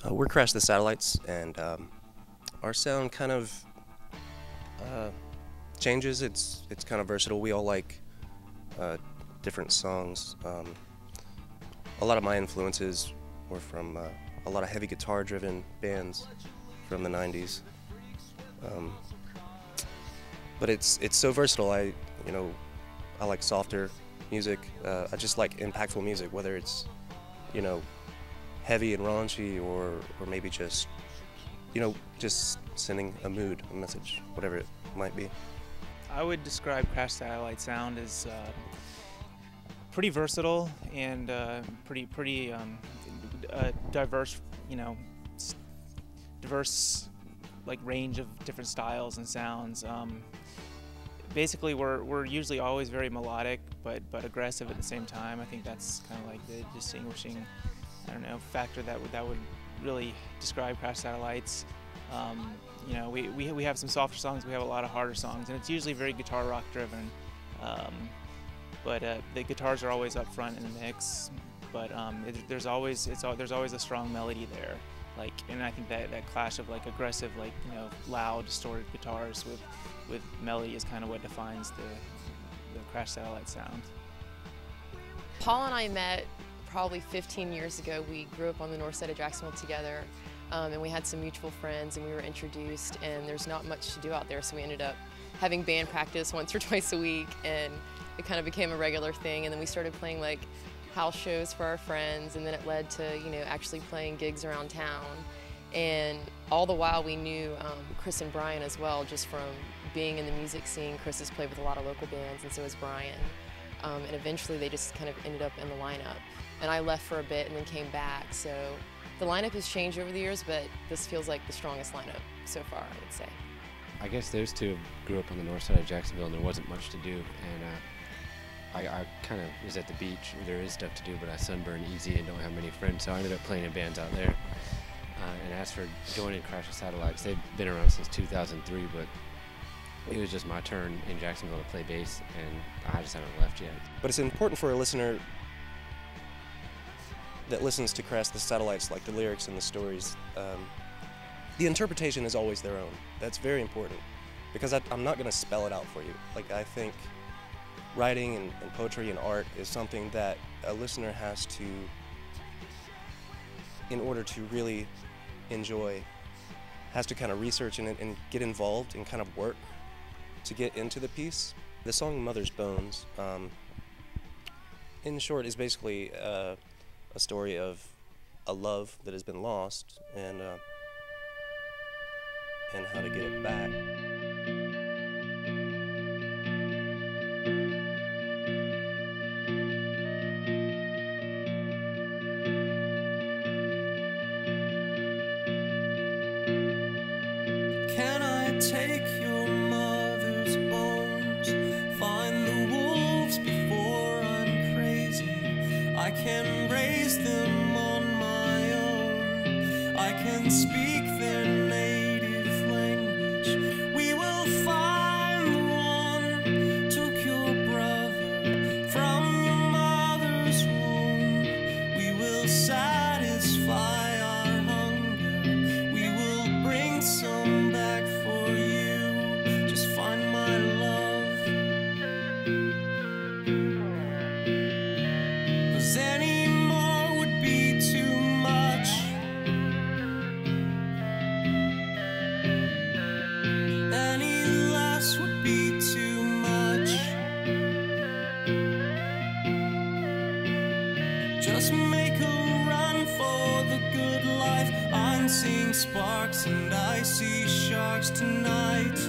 We're Crash the Satellites, and our sound kind of changes. It's kind of versatile. We all like different songs. A lot of my influences were from a lot of heavy guitar-driven bands from the '90s. But it's so versatile. I like softer music. I just like impactful music, whether it's heavy and raunchy, or maybe just just sending a mood, a message, whatever it might be. I would describe Crash Satellite sound as pretty versatile and pretty diverse, diverse like range of different styles and sounds. Basically, we're usually always very melodic, but aggressive at the same time. I think that's kind of like the distinguishing, factor that would really describe Crash Satellites. We have some softer songs, we have a lot of harder songs, and it's usually very guitar rock driven. But the guitars are always up front in the mix. But there's always a strong melody there. And I think that clash of aggressive, loud, distorted guitars with melody is kind of what defines the Crash Satellite sound. Paul and I met probably 15 years ago. We grew up on the north side of Jacksonville together, and we had some mutual friends, and we were introduced, and there's not much to do out there, so we ended up having band practice once or twice a week, and it kind of became a regular thing. And then we started playing house shows for our friends, and then it led to actually playing gigs around town. And all the while we knew Chris and Brian as well, just from being in the music scene. Chris has played with a lot of local bands, and so has Brian. And eventually they just kind of ended up in the lineup. And I left for a bit and then came back. So the lineup has changed over the years, but this feels like the strongest lineup so far, I would say. I guess those two grew up on the north side of Jacksonville, and there wasn't much to do. And I kind of was at the beach. There is stuff to do, but I sunburn easy and don't have many friends, so I ended up playing in bands out there. And as for joining Crash the Satellites, they've been around since 2003, but it was just my turn in Jacksonville to play bass, and I just haven't left yet. But it's important for a listener that listens to Crash the Satellites, like the lyrics and the stories. The interpretation is always their own. That's very important, because I'm not going to spell it out for you. I think writing and poetry and art is something that a listener has to, in order to really enjoy, has to kind of research and get involved and kind of work to get into the piece. The song Mother's Bones, in short, is basically a story of a love that has been lost and how to get it back. Can I take your mother's bones? Find the wolves before I'm crazy. I can raise them on my own. I can speak their native language. We will find the one took your brother from your mother's womb. We will satisfy our hunger. We will bring some back for you. Just find my love. 'Cause any more would be too much. Any less would be too much. Just make a run for the good life. I'm seeing sparks and I see sharks tonight.